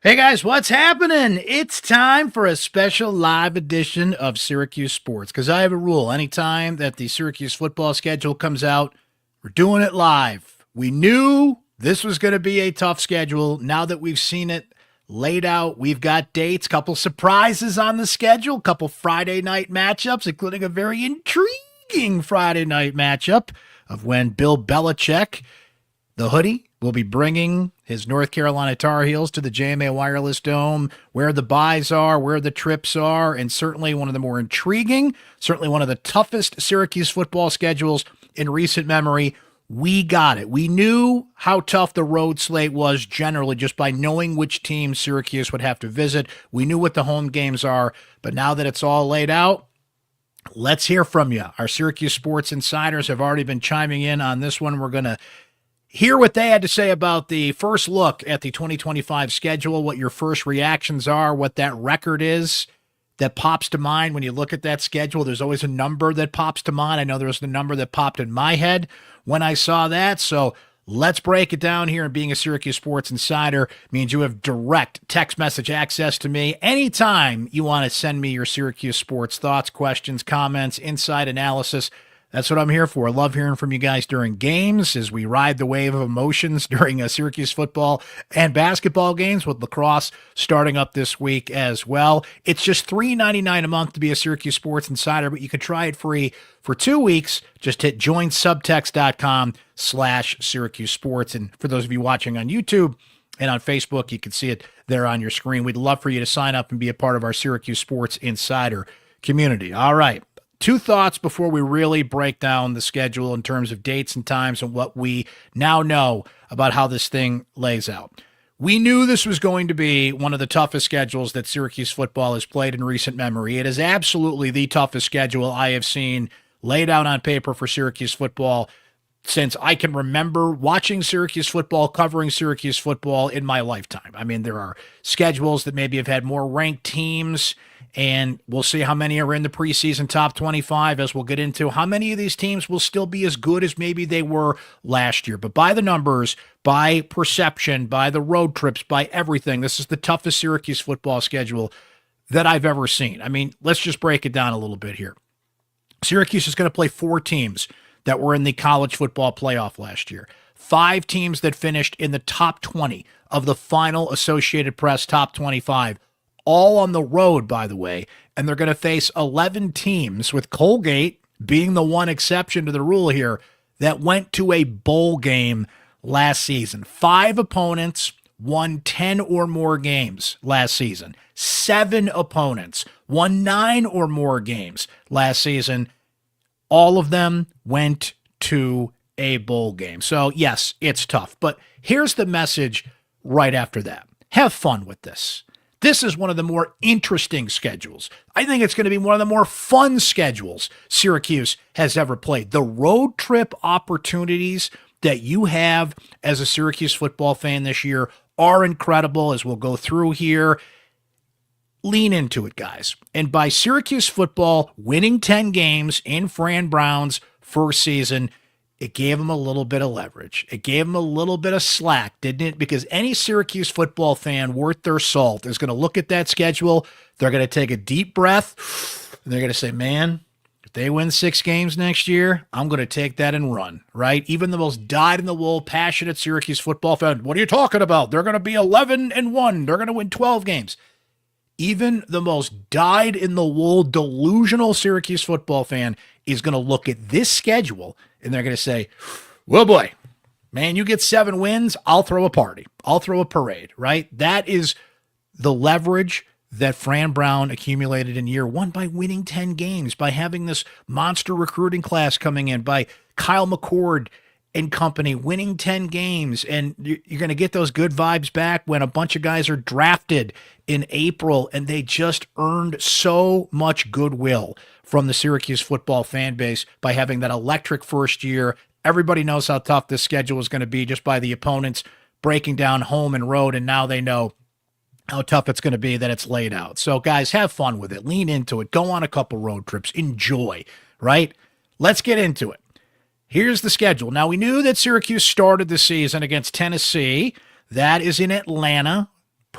Hey guys, what's happening? It's time for a special live edition of Syracuse Sports because I have a rule. Anytime that the Syracuse football schedule comes out, we're doing it live. We knew this was going to be a tough schedule. Now that we've seen it laid out, we've got dates, couple surprises on the schedule, couple Friday night matchups, including a very intriguing Friday night matchup of when Bill Belichick, the hoodie, will be bringing his North Carolina Tar Heels to the JMA Wireless Dome, where the buys are, where the trips are, and certainly one of the more intriguing, certainly one of the toughest Syracuse football schedules in recent memory. We got it. We knew how tough the road slate was generally just by knowing which team Syracuse would have to visit. We knew what the home games are, but now that it's all laid out, let's hear from you. Our Syracuse Sports Insiders have already been chiming in on this one. We're going to hear what they had to say about the first look at the 2025 schedule, what your first reactions are, what that record is that pops to mind when you look at that schedule. There's always a number that pops to mind. I know there's the number that popped in my head when I saw that. So let's break it down here. And being a Syracuse Sports Insider means you have direct text message access to me anytime you want to send me your Syracuse sports thoughts, questions, comments, inside analysis. That's what I'm here for. I love hearing from you guys during games as we ride the wave of emotions during Syracuse football and basketball games with lacrosse starting up this week as well. It's just $3.99 a month to be a Syracuse Sports Insider, but you can try it free for 2 weeks. Just hit joinsubtext.com/Syracuse Sports. And for those of you watching on YouTube and on Facebook, you can see it there on your screen. We'd love for you to sign up and be a part of our Syracuse Sports Insider community. All right. Two thoughts before we really break down the schedule in terms of dates and times and what we now know about how this thing lays out. We knew this was going to be one of the toughest schedules that Syracuse football has played in recent memory. It is absolutely the toughest schedule I have seen laid out on paper for Syracuse football since I can remember watching Syracuse football, covering Syracuse football in my lifetime. I mean, there are schedules that maybe have had more ranked teams, and we'll see how many are in the preseason top 25 as we'll get into. How many of these teams will still be as good as maybe they were last year? But by the numbers, by perception, by the road trips, by everything, this is the toughest Syracuse football schedule that I've ever seen. I mean, let's just break it down a little bit here. Syracuse is going to play 4 teams that were in the college football playoff last year. 5 teams that finished in the top 20 of the final Associated Press top 25, all on the road, by the way. And they're going to face 11 teams, with Colgate being the one exception to the rule here, that went to a bowl game last season. 5 opponents won 10 or more games last season. 7 opponents won 9 or more games last season. All of them went to a bowl game. So, yes, it's tough. But here's the message right after that. Have fun with this. This is one of the more interesting schedules. I think it's going to be one of the more fun schedules Syracuse has ever played. The road trip opportunities that you have as a Syracuse football fan this year are incredible, as we'll go through here. Lean into it, guys. And by Syracuse football winning 10 games in Fran Brown's first season, it gave them a little bit of leverage. It gave them a little bit of slack, didn't it? Because any Syracuse football fan worth their salt is going to look at that schedule. They're going to take a deep breath, and they're going to say, man, if they win 6 games next year, I'm going to take that and run, right? Even the most dyed-in-the-wool, passionate Syracuse football fan, what are you talking about? They're going to be 11-1. They're going to win 12 games. Even the most dyed-in-the-wool, delusional Syracuse football fan is going to look at this schedule, and they're going to say, well, boy, man, you get 7 wins, I'll throw a party. I'll throw a parade, right? That is the leverage that Fran Brown accumulated in year 1 by winning 10 games, by having this monster recruiting class coming in, by Kyle McCord and company winning 10 games. And you're going to get those good vibes back when a bunch of guys are drafted in April, and they just earned so much goodwill from the Syracuse football fan base by having that electric first year. Everybody knows how tough this schedule is going to be just by the opponents breaking down home and road, and now they know how tough it's going to be that it's laid out. So, guys, have fun with it. Lean into it. Go on a couple road trips. Enjoy, right? Let's get into it. Here's the schedule. Now, we knew that Syracuse started the season against Tennessee. That is in Atlanta.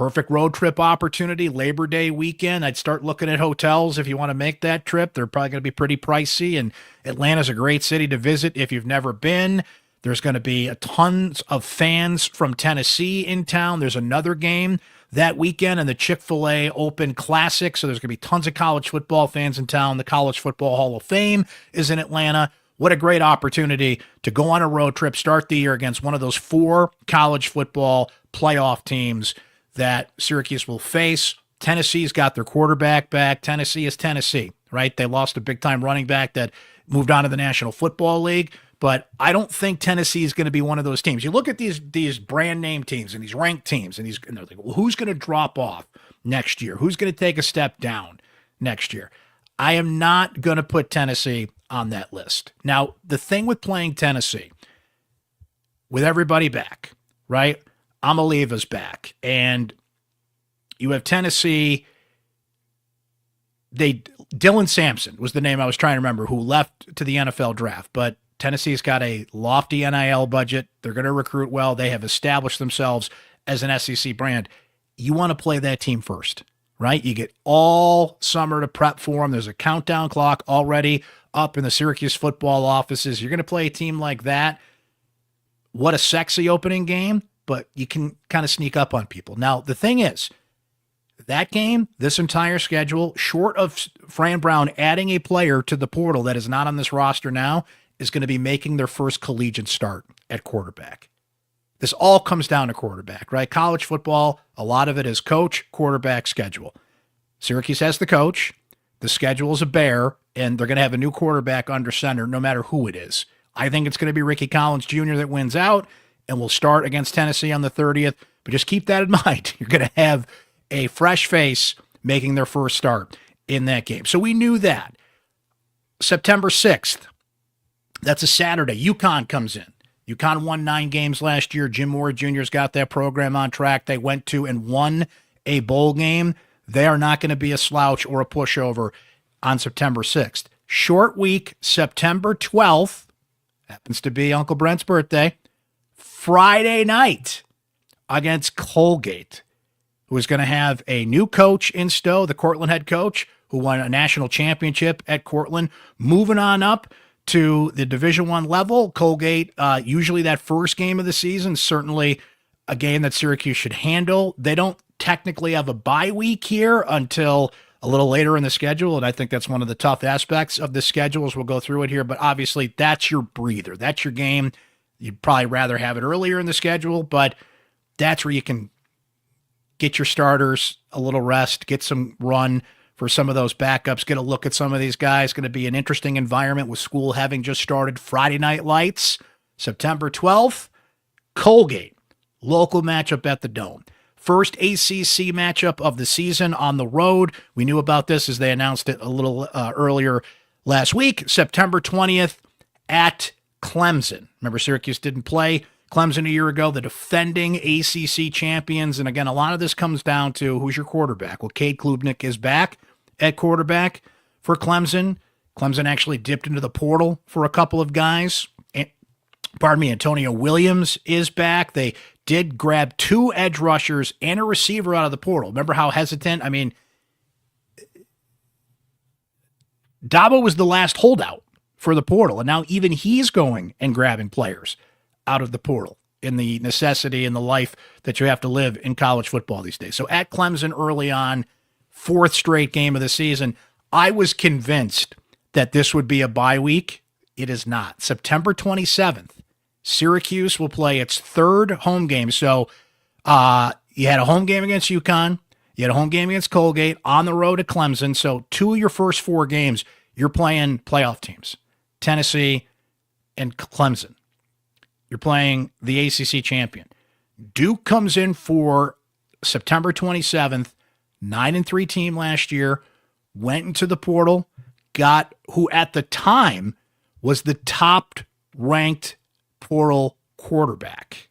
perfect road trip opportunity, Labor Day weekend. I'd start looking at hotels if you want to make that trip. They're probably going to be pretty pricey, and Atlanta's a great city to visit if you've never been. There's going to be a tons of fans from Tennessee in town. There's another game that weekend in the Chick-fil-A Open Classic, so there's going to be tons of college football fans in town. The College Football Hall of Fame is in Atlanta. What a great opportunity to go on a road trip, start the year against one of those 4 college football playoff teams that Syracuse will face. Tennessee's got their quarterback back. Tennessee is Tennessee, right? They lost a big-time running back that moved on to the National Football League, but I don't think Tennessee is going to be one of those teams. You look at these brand name teams and these ranked teams, and they're like, well, who's going to drop off next year? Who's going to take a step down next year? I am not going to put Tennessee on that list. Now, the thing with playing Tennessee, with everybody back, right? Amaleva's back, and you have Tennessee. Dylan Sampson was the name I was trying to remember, who left to the NFL draft, but Tennessee's got a lofty NIL budget. They're going to recruit well. They have established themselves as an SEC brand. You want to play that team first, right? You get all summer to prep for them. There's a countdown clock already up in the Syracuse football offices. You're going to play a team like that. What a sexy opening game, but you can kind of sneak up on people. Now, the thing is, that game, this entire schedule, short of Fran Brown adding a player to the portal that is not on this roster now, is going to be making their first collegiate start at quarterback. This all comes down to quarterback, right? College football, a lot of it is coach, quarterback, schedule. Syracuse has the coach. The schedule is a bear, and they're going to have a new quarterback under center no matter who it is. I think it's going to be Ricky Collins Jr. that wins out, and we'll start against Tennessee on the 30th. But just keep that in mind. You're going to have a fresh face making their first start in that game. So we knew that. September 6th, that's a Saturday. UConn comes in. UConn won 9 games last year. Jim Moore Jr.'s got that program on track. They went to and won a bowl game. They are not going to be a slouch or a pushover on September 6th. Short week, September 12th, happens to be Uncle Brent's birthday, Friday night against Colgate, who is going to have a new coach in Stowe, the Cortland head coach, who won a national championship at Cortland, moving on up to the Division I level. Colgate, usually that first game of the season, certainly a game that Syracuse should handle. They don't technically have a bye week here until a little later in the schedule, and I think that's one of the tough aspects of the schedule as we'll go through it here, but obviously that's your breather. That's your game. You'd probably rather have it earlier in the schedule, but that's where you can get your starters a little rest, get some run for some of those backups, get a look at some of these guys. Going to be an interesting environment with school having just started. Friday Night Lights, September 12th, Colgate, local matchup at the Dome. First ACC matchup of the season on the road. We knew about this as they announced it a little earlier last week. September 20th at Clemson. Remember, Syracuse didn't play Clemson a year ago, the defending ACC champions. And again, a lot of this comes down to who's your quarterback. Well, Cade Klubnik is back at quarterback for Clemson. Clemson actually dipped into the portal for a couple of guys. Antonio Williams is back. They did grab 2 edge rushers and a receiver out of the portal. Remember how hesitant? I mean, Dabo was the last holdout for the portal, and now even he's going and grabbing players out of the portal in the necessity and the life that you have to live in college football these days. So at Clemson early on, 4th straight game of the season, I was convinced that this would be a bye week. It is not. September 27th, Syracuse will play its 3rd home game. So you had a home game against UConn. You had a home game against Colgate, on the road at Clemson. So 2 of your first 4 games, you're playing playoff teams, Tennessee and Clemson. You're playing the ACC champion. Duke comes in for September 27th, 9-3 team last year, went into the portal, got who at the time was the top ranked portal quarterback,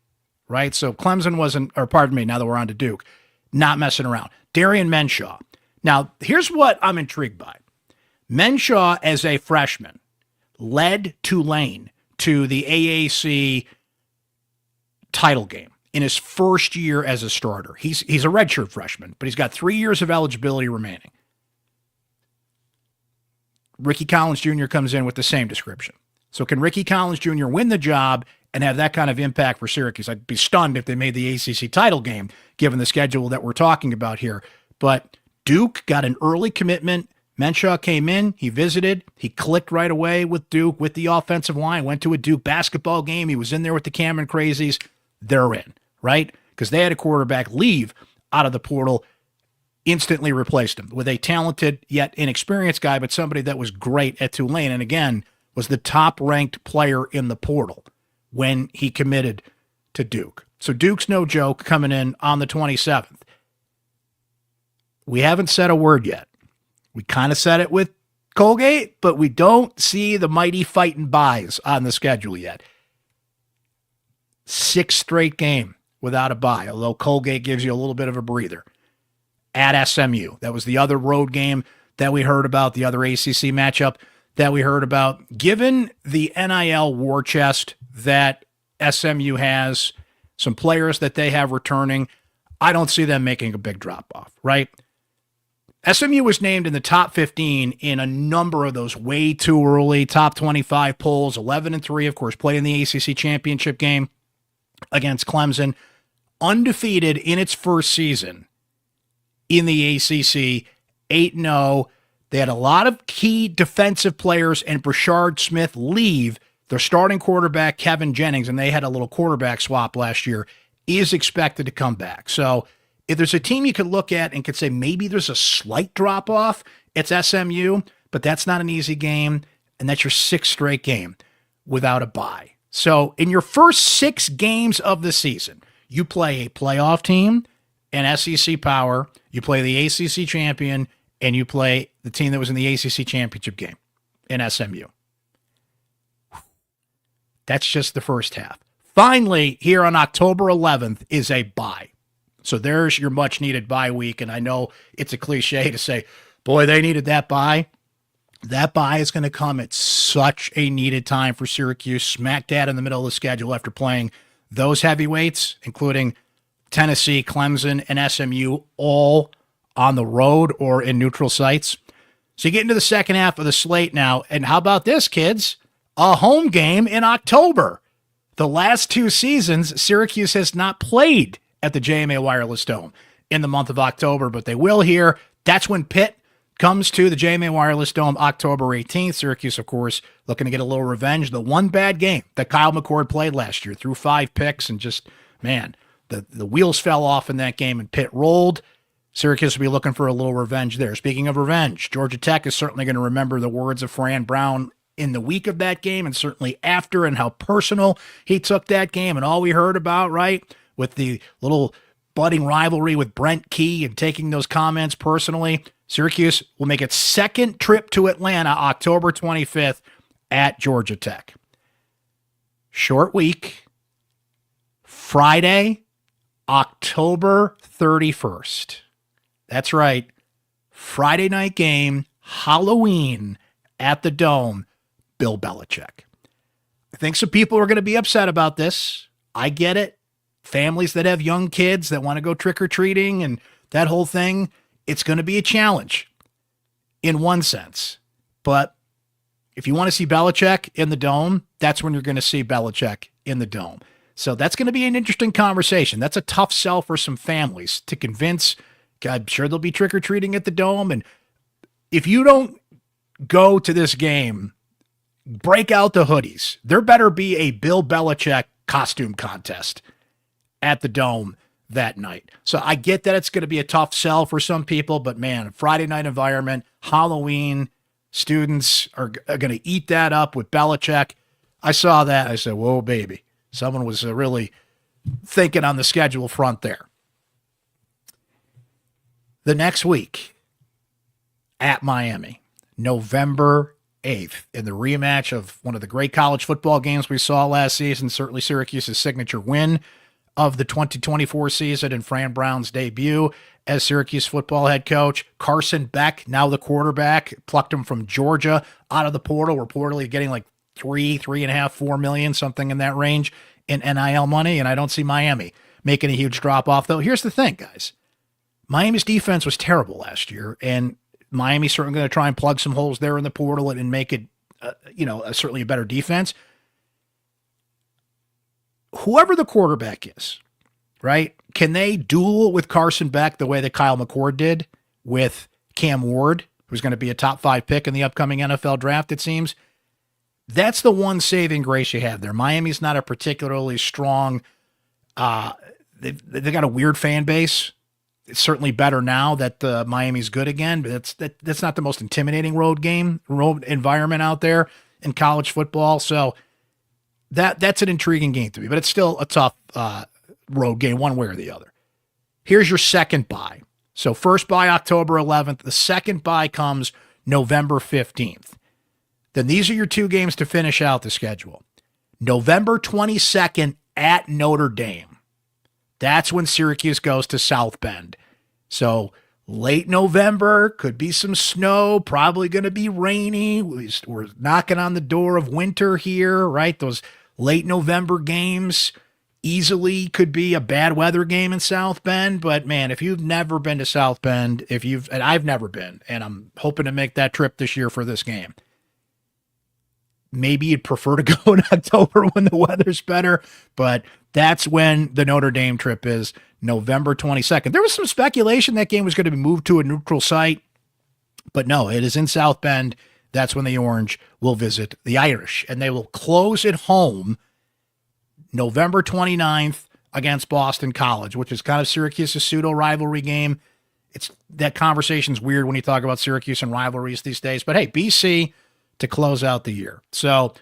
right? So Clemson wasn't, or pardon me, now that we're on to Duke, not messing around. Darian Menshaw. Now, here's what I'm intrigued by. Menshaw, as a freshman, led Tulane to the AAC title game in his first year as a starter. He's a redshirt freshman, but he's got 3 years of eligibility remaining. Ricky Collins Jr. comes in with the same description. So can Ricky Collins Jr. win the job and have that kind of impact for Syracuse? I'd be stunned if they made the ACC title game, given the schedule that we're talking about here. But Duke got an early commitment. Menshaw came in, he visited, he clicked right away with Duke, with the offensive line, went to a Duke basketball game. He was in there with the Cameron Crazies. They're in, right? Because they had a quarterback leave out of the portal, instantly replaced him with a talented yet inexperienced guy, but somebody that was great at Tulane. And again, was the top-ranked player in the portal when he committed to Duke. So Duke's no joke coming in on the 27th. We haven't said a word yet. We kind of said it with Colgate, but we don't see the mighty fighting buys on the schedule yet. 6th straight game without a bye, although Colgate gives you a little bit of a breather. At SMU. That was the other road game that we heard about, the other ACC matchup that we heard about. Given the NIL war chest that SMU has, some players that they have returning, I don't see them making a big drop-off, right? SMU was named in the top 15 in a number of those way too early top 25 polls, 11-3, of course, played in the ACC championship game against Clemson, undefeated in its first season in the ACC, 8-0. They had a lot of key defensive players and Brashard Smith leave. Their starting quarterback, Kevin Jennings, and they had a little quarterback swap last year, is expected to come back. So if there's a team you could look at and could say maybe there's a slight drop-off, it's SMU, but that's not an easy game, and that's your 6th straight game without a bye. So in your first 6 games of the season, you play a playoff team, an SEC power, you play the ACC champion, and you play the team that was in the ACC championship game in SMU. That's just the first half. Finally, here on October 11th is a bye. So there's your much-needed bye week, and I know it's a cliche to say, boy, they needed that bye. That bye is going to come at such a needed time for Syracuse, smack dab in the middle of the schedule after playing those heavyweights, including Tennessee, Clemson, and SMU, all on the road or in neutral sites. So you get into the second half of the slate now, and how about this, kids? A home game in October. The last 2 seasons, Syracuse has not played at the JMA Wireless Dome in the month of October, but they will here. That's when Pitt comes to the JMA Wireless Dome October 18th. Syracuse, of course, looking to get a little revenge. The one bad game that Kyle McCord played last year, threw 5 picks, and just, man, the wheels fell off in that game and Pitt rolled. Syracuse will be looking for a little revenge there. Speaking of revenge, Georgia Tech is certainly going to remember the words of Fran Brown in the week of that game and certainly after, and how personal he took that game and all we heard about, right, with the little budding rivalry with Brent Key and taking those comments personally. Syracuse will make its second trip to Atlanta October 25th at Georgia Tech. Short week, Friday, October 31st. That's right. Friday night game, Halloween at the Dome, Bill Belichick. I think some people are going to be upset about this. I get it. Families that have young kids that want to go trick-or-treating and that whole thing, it's going to be a challenge in one sense. But if you want to see Belichick in the Dome, that's when you're going to see Belichick in the Dome. So that's going to be an interesting conversation. That's a tough sell for some families to convince. I'm sure they'll be trick-or-treating at the Dome. And if you don't go to this game, break out the hoodies. There better be a Bill Belichick costume contest at the Dome that night. So I get that it's going to be a tough sell for some people, but man, Friday night environment, Halloween, students are going to eat that up with Belichick. I saw that. I said, whoa, baby. Someone was really thinking on the schedule front there. The next week at Miami, November 8th, in the rematch of one of the great college football games we saw last season, certainly Syracuse's signature win of the 2024 season and Fran Brown's debut as Syracuse football head coach. Carson Beck, now the quarterback, plucked him from Georgia out of the portal, reportedly getting like 3.5, 4 million, something in that range in NIL money. And I don't see Miami making a huge drop off, though. Here's the thing, guys. Miami's defense was terrible last year, and Miami's certainly going to try and plug some holes there in the portal and make it, certainly a better defense. Whoever the quarterback is, right? Can they duel with Carson Beck the way that Kyle McCord did with Cam Ward, who's going to be a top 5 pick in the upcoming NFL draft, it seems? That's the one saving grace you have there. Miami's not a particularly strong, they've got a weird fan base. It's certainly better now that Miami's good again, but that's not the most intimidating road environment out there in college football. So that's an intriguing game to me, but it's still a tough road game one way or the other. Here's your second bye. So first bye October 11th. The second bye comes November 15th. Then these are your 2 games to finish out the schedule. November 22nd at Notre Dame. That's when Syracuse goes to South Bend. So late November, could be some snow, probably going to be rainy. We're knocking on the door of winter here, right? Those late November games easily could be a bad weather game in South Bend. But man, if you've never been to South Bend, and I've never been, and I'm hoping to make that trip this year for this game, maybe you'd prefer to go in October when the weather's better, but that's when the Notre Dame trip is, November 22nd. There was some speculation that game was going to be moved to a neutral site, but no, it is in South Bend. That's when the Orange will visit the Irish, and they will close at home November 29th against Boston College, which is kind of Syracuse's pseudo-rivalry game. That conversation's weird when you talk about Syracuse and rivalries these days, but hey, BC to close out the year. So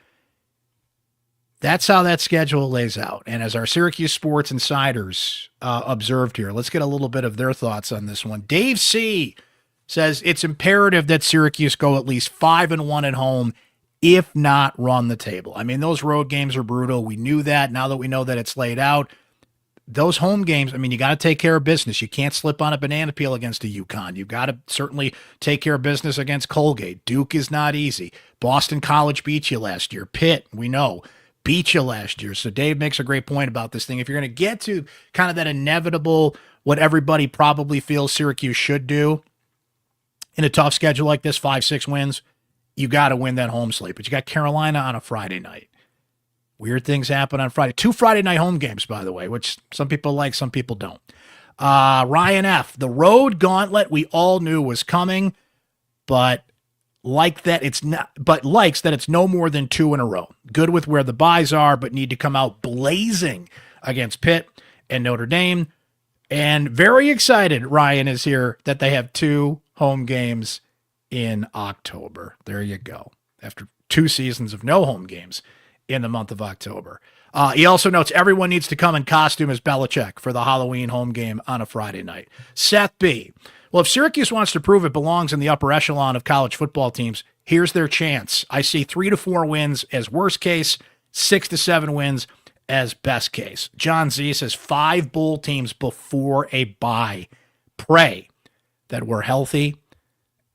that's how that schedule lays out. And as our Syracuse Sports Insiders observed here, let's get a little bit of their thoughts on this one. Dave C. says it's imperative that Syracuse go at least 5-1 at home, if not run the table. I mean, those road games are brutal. We knew that. Now that we know that it's laid out, those home games, I mean, you got to take care of business. You can't slip on a banana peel against a UConn. You've got to certainly take care of business against Colgate. Duke is not easy. Boston College beat you last year. Pitt, we know, beat you last year. So Dave makes a great point about this thing. If you're going to get to kind of that inevitable, what everybody probably feels Syracuse should do in a tough schedule like this, 5-6 wins, you got to win that home slate. But you got Carolina on a Friday night. Weird things happen on Friday. 2 Friday night home games, by the way, which some people like, some people don't. Ryan F., the road gauntlet we all knew was coming, but likes that it's no more than 2 in a row. Good with where the buys are, but need to come out blazing against Pitt and Notre Dame. And very excited, Ryan is here, that they have 2 home games in October. There you go. After 2 seasons of no home games in the month of October. He also notes everyone needs to come in costume as Belichick for the Halloween home game on a Friday night. Seth B. Well, if Syracuse wants to prove it belongs in the upper echelon of college football teams, here's their chance. I see 3 to 4 wins as worst case, 6 to 7 wins as best case. John Z says 5 bowl teams before a bye. Pray that we're healthy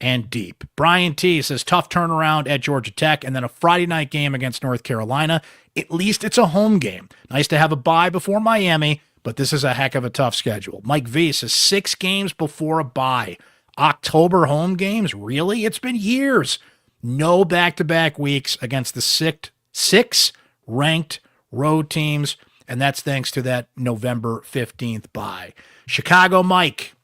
and deep. Brian T. says tough turnaround at Georgia Tech and then a Friday night game against North Carolina. At least it's a home game. Nice to have a bye before Miami, but this is a heck of a tough schedule. Mike V. says 6 games before a bye. October home games? Really? It's been years. No back-to-back weeks against the 6 ranked road teams, and that's thanks to that November 15th bye. Chicago Mike.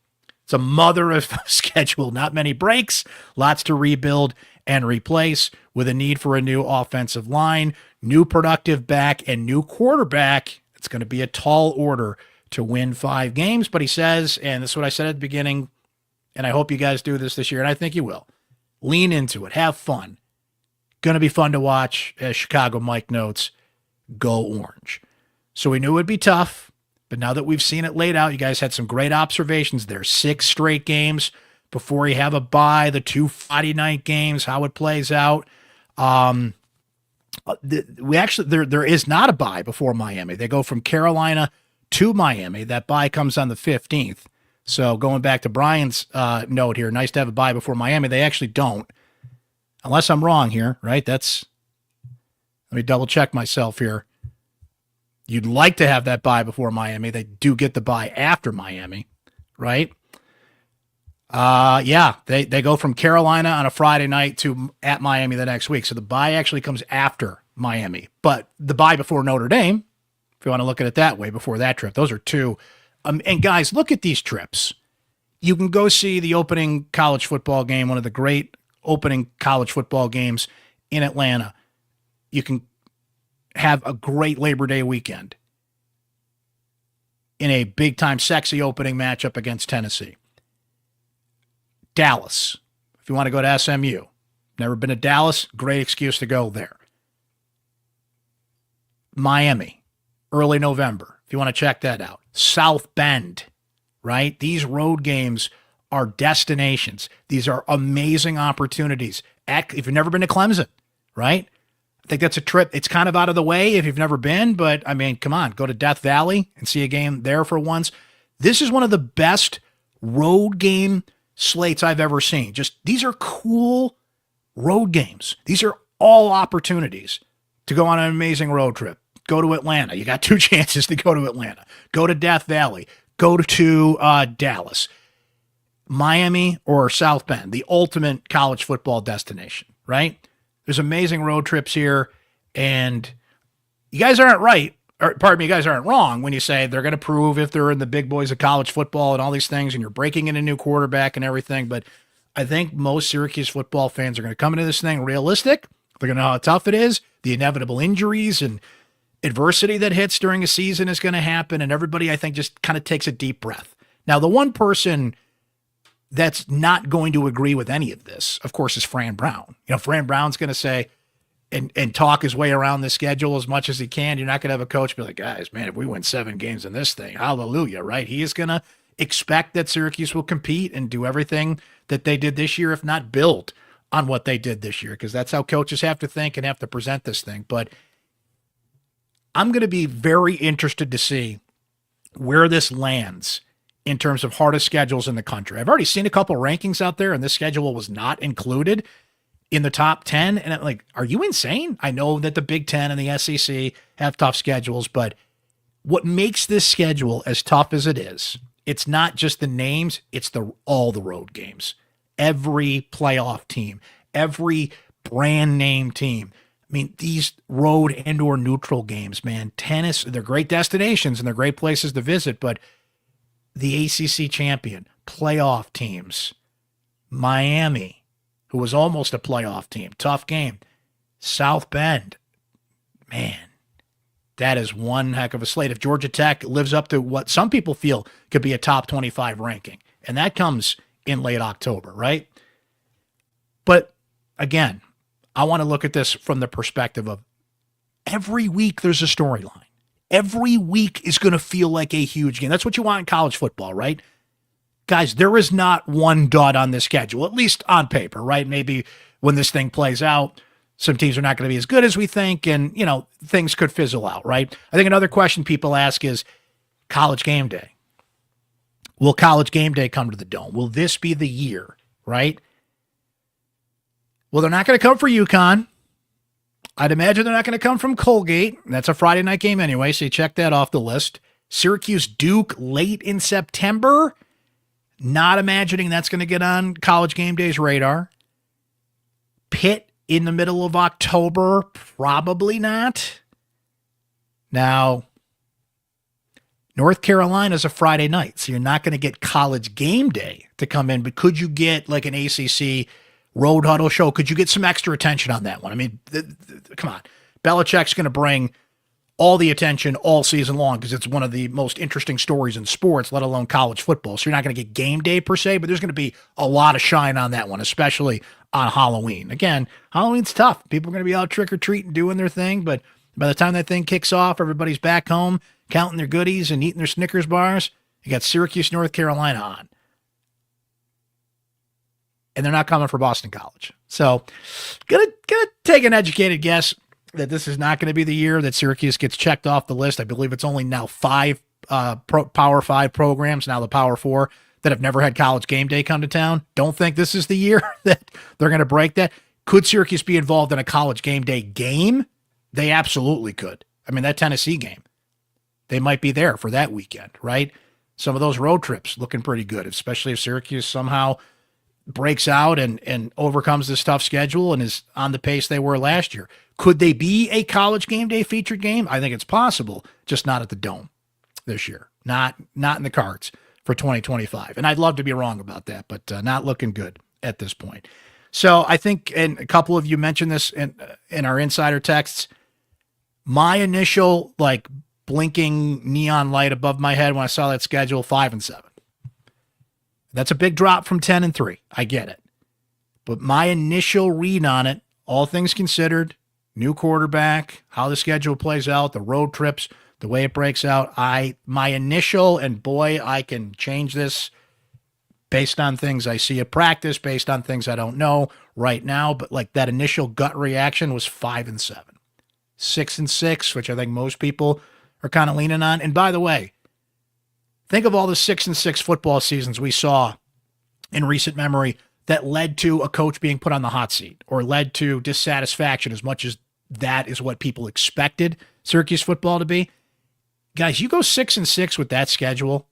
It's a mother of schedule. Not many breaks, lots to rebuild and replace with a need for a new offensive line, new productive back, and new quarterback. It's going to be a tall order to win 5 games. But he says, and this is what I said at the beginning, and I hope you guys do this year, and I think you will. Lean into it. Have fun. Going to be fun to watch, as Chicago Mike notes, go Orange. So we knew it would be tough. But now that we've seen it laid out, you guys had some great observations there. 6 straight games before you have a bye, the 2 Friday night games, how it plays out. There is not a bye before Miami. They go from Carolina to Miami. That bye comes on the 15th. So going back to Brian's note here, nice to have a bye before Miami. They actually don't, unless I'm wrong here, right? Let me double check myself here. You'd like to have that bye before Miami. They do get the bye after Miami, right? Yeah, they go from Carolina on a Friday night to at Miami the next week. So the bye actually comes after Miami, but the bye before Notre Dame, if you want to look at it that way, before that trip, those are two. And guys, look at these trips. You can go see the opening college football game, one of the great opening college football games in Atlanta. You can have a great Labor Day weekend in a big-time sexy opening matchup against Tennessee. Dallas, if you want to go to SMU. Never been to Dallas, great excuse to go there. Miami, early November, if you want to check that out. South Bend, right? These road games are destinations. These are amazing opportunities. If you've never been to Clemson, right? I think that's a trip. It's kind of out of the way if you've never been, but I mean, come on, go to Death Valley and see a game there for once. This is one of the best road game slates I've ever seen. Just these are cool road games. These are all opportunities to go on an amazing road trip. Go to Atlanta. You got 2 chances to go to Atlanta. Go to Death Valley. Go to Dallas. Miami or South Bend, the ultimate college football destination, right? There's amazing road trips here, and you guys aren't right, or pardon me, you guys aren't wrong when you say they're going to prove if they're in the big boys of college football and all these things, and you're breaking in a new quarterback and everything, but I think most Syracuse football fans are going to come into this thing realistic. They're going to know how tough it is. The inevitable injuries and adversity that hits during a season is going to happen, and everybody, I think, just kind of takes a deep breath. Now, the one person that's not going to agree with any of this, of course, is Fran Brown. You know, Fran Brown's going to say and talk his way around the schedule as much as he can. You're not going to have a coach be like, guys, man, if we win 7 games in this thing, hallelujah, right? He is going to expect that Syracuse will compete and do everything that they did this year, if not build on what they did this year, because that's how coaches have to think and have to present this thing. But I'm going to be very interested to see where this lands in terms of hardest schedules in the country. I've already seen a couple rankings out there, and this schedule was not included in the top 10. And I'm like, are you insane? I know that the Big Ten and the SEC have tough schedules, but what makes this schedule as tough as it is, it's not just the names, it's all the road games. Every playoff team, every brand name team. I mean, these road and or neutral games, man, tennis, they're great destinations and they're great places to visit, but the ACC champion, playoff teams, Miami, who was almost a playoff team, tough game, South Bend, man, that is one heck of a slate. If Georgia Tech lives up to what some people feel could be a top 25 ranking, and that comes in late October, right? But again, I want to look at this from the perspective of every week there's a storyline. Every week is going to feel like a huge game. That's what you want in college football, right? Guys, there is not one dud on the schedule, at least on paper, right? Maybe when this thing plays out, some teams are not going to be as good as we think, and, you know, things could fizzle out, right? I think another question people ask is College Game Day. Will College Game Day come to the Dome? Will this be the year, right? Well, they're not going to come for UConn. I'd imagine they're not going to come from Colgate. That's a Friday night game anyway, so you check that off the list. Syracuse Duke late in September. Not imagining that's going to get on College Game Day's radar. Pitt in the middle of October. Probably not. Now, North Carolina's a Friday night, so you're not going to get College Game Day to come in, but could you get like an ACC road huddle show? Could you get some extra attention on that one? I mean, come on. Belichick's going to bring all the attention all season long because it's one of the most interesting stories in sports, let alone college football. So you're not going to get game day per se, but there's going to be a lot of shine on that one, especially on Halloween. Again, Halloween's tough. People are going to be out trick-or-treating, doing their thing, but by the time that thing kicks off, everybody's back home counting their goodies and eating their Snickers bars. You got Syracuse, North Carolina on. And they're not coming for Boston College. So gonna take an educated guess that this is not going to be the year that Syracuse gets checked off the list. I believe it's only now 5 Power 5 programs, now the Power 4, that have never had College Game Day come to town. Don't think this is the year that they're going to break that. Could Syracuse be involved in a College Game Day game? They absolutely could. I mean, that Tennessee game, they might be there for that weekend, right? Some of those road trips looking pretty good, especially if Syracuse somehow breaks out and overcomes this tough schedule and is on the pace they were last year. Could they be a college game day featured game? I think it's possible, just not at the Dome this year. Not in the cards for 2025. And I'd love to be wrong about that, but not looking good at this point. So I think, and a couple of you mentioned this in our insider texts, my initial like blinking neon light above my head when I saw that schedule, 5-7. That's a big drop from 10-3. I get it. But my initial read on it, all things considered, new quarterback, how the schedule plays out, the road trips, the way it breaks out, my initial, and boy, I can change this based on things I see at practice, based on things I don't know right now, but like that initial gut reaction was 5-7. 6-6, which I think most people are kind of leaning on. And by the way, think of all the 6-6 football seasons we saw in recent memory that led to a coach being put on the hot seat or led to dissatisfaction, as much as that is what people expected Syracuse football to be. Guys, you go 6-6 with that schedule,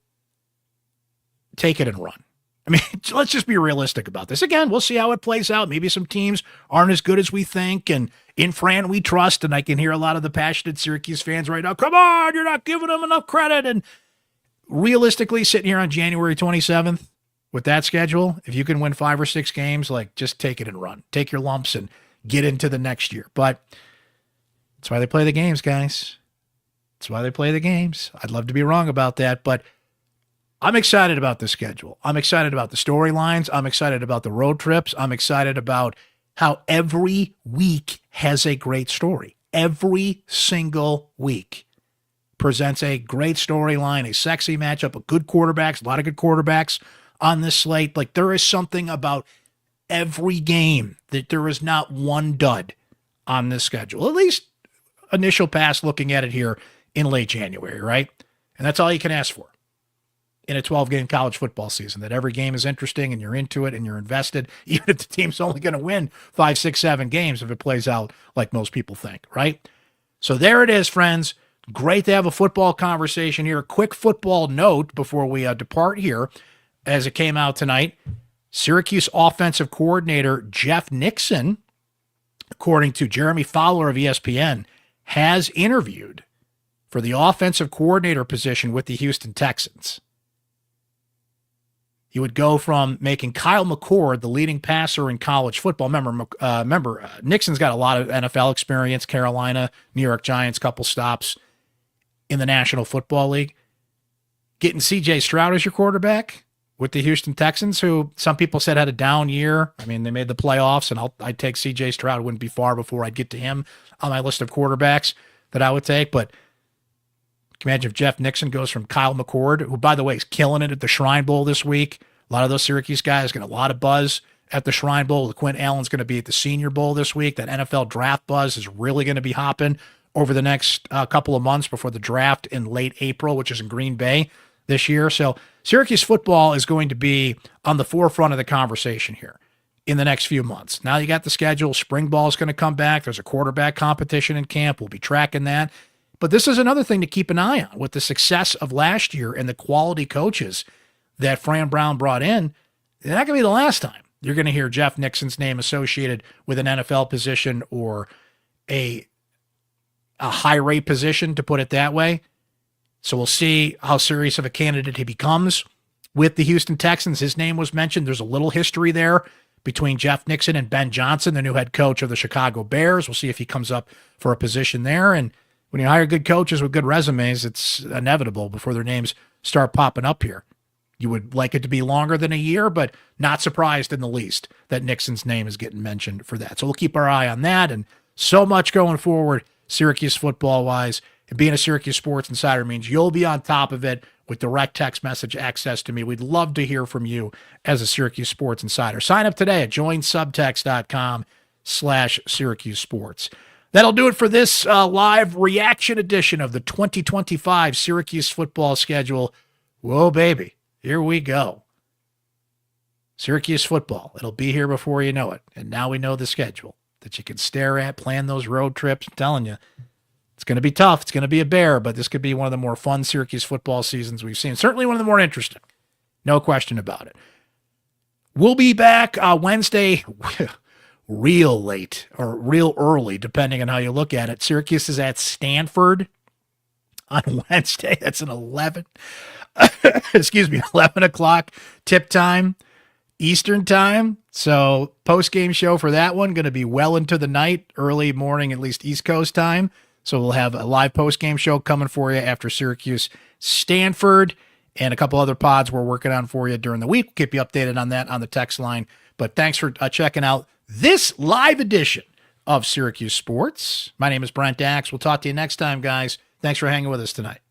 take it and run. I mean, let's just be realistic about this. Again, we'll see how it plays out. Maybe some teams aren't as good as we think, and in Fran we trust, and I can hear a lot of the passionate Syracuse fans right now, come on, you're not giving them enough credit. And realistically, sitting here on January 27th with that schedule, if you can win 5 or 6 games, like just take it and run. Take your lumps and get into the next year. But that's why they play the games, guys. That's why they play the games. I'd love to be wrong about that, but I'm excited about the schedule. I'm excited about the storylines. I'm excited about the road trips. I'm excited about how every week has a great story. Every single week presents a great storyline, a sexy matchup, a good quarterbacks, a lot of good quarterbacks on this slate. Like, there is something about every game that there is not one dud on this schedule. At least initial pass looking at it here in late January, right? And that's all you can ask for in a 12-game college football season, that every game is interesting and you're into it and you're invested, even if the team's only going to win 5, 6, 7 games if it plays out like most people think, right? So there it is, friends. Great to have a football conversation here. A quick football note before we depart here, as it came out tonight. Syracuse offensive coordinator Jeff Nixon, according to Jeremy Fowler of ESPN, has interviewed for the offensive coordinator position with the Houston Texans. He would go from making Kyle McCord the leading passer in college football. Remember, Nixon's got a lot of NFL experience, Carolina, New York Giants, couple stops in the National Football League. Getting C.J. Stroud as your quarterback with the Houston Texans, who some people said had a down year. I mean, they made the playoffs, and I'd take C.J. Stroud. It wouldn't be far before I'd get to him on my list of quarterbacks that I would take. But can you imagine if Jeff Nixon goes from Kyle McCord, who, by the way, is killing it at the Shrine Bowl this week. A lot of those Syracuse guys get a lot of buzz at the Shrine Bowl. Quinn Allen's going to be at the Senior Bowl this week. That NFL draft buzz is really going to be hopping over the next couple of months before the draft in late April, which is in Green Bay this year. So Syracuse football is going to be on the forefront of the conversation here in the next few months. Now you got the schedule. Spring ball is going to come back. There's a quarterback competition in camp. We'll be tracking that. But this is another thing to keep an eye on with the success of last year and the quality coaches that Fran Brown brought in. They're not going to be the last time you're going to hear Jeff Nixon's name associated with an NFL position or a high rate position, to put it that way. So we'll see how serious of a candidate he becomes with the Houston Texans. His name was mentioned. There's a little history there between Jeff Nixon and Ben Johnson, the new head coach of the Chicago Bears. We'll see if he comes up for a position there. And when you hire good coaches with good resumes, it's inevitable before their names start popping up here. You would like it to be longer than a year, but not surprised in the least that Nixon's name is getting mentioned for that. So we'll keep our eye on that, and so much going forward Syracuse football-wise. And being a Syracuse Sports Insider means you'll be on top of it with direct text message access to me. We'd love to hear from you as a Syracuse Sports Insider. Sign up today at joinsubtext.com/Syracuse Sports. That'll do it for this live reaction edition of the 2025 Syracuse football schedule. Whoa, baby. Here we go. Syracuse football. It'll be here before you know it. And now we know the schedule that you can stare at, plan those road trips. I'm telling you, It's going to be tough. It's going to be a bear, but this could be one of the more fun Syracuse football seasons we've seen. Certainly one of the more interesting. No question about it. We'll be back Wednesday real late or real early, depending on how you look at it. Syracuse is at Stanford on Wednesday. That's an 11 o'clock tip time Eastern time. So post-game show for that one going to be well into the night, early morning, at least East Coast time. So we'll have a live post-game show coming for you after Syracuse Stanford, and a couple other pods we're working on for you during the week. We'll keep you updated on that on the text line. But thanks for checking out this live edition of Syracuse Sports. My name is Brent Axe. We'll talk to you next time, guys. Thanks for hanging with us tonight.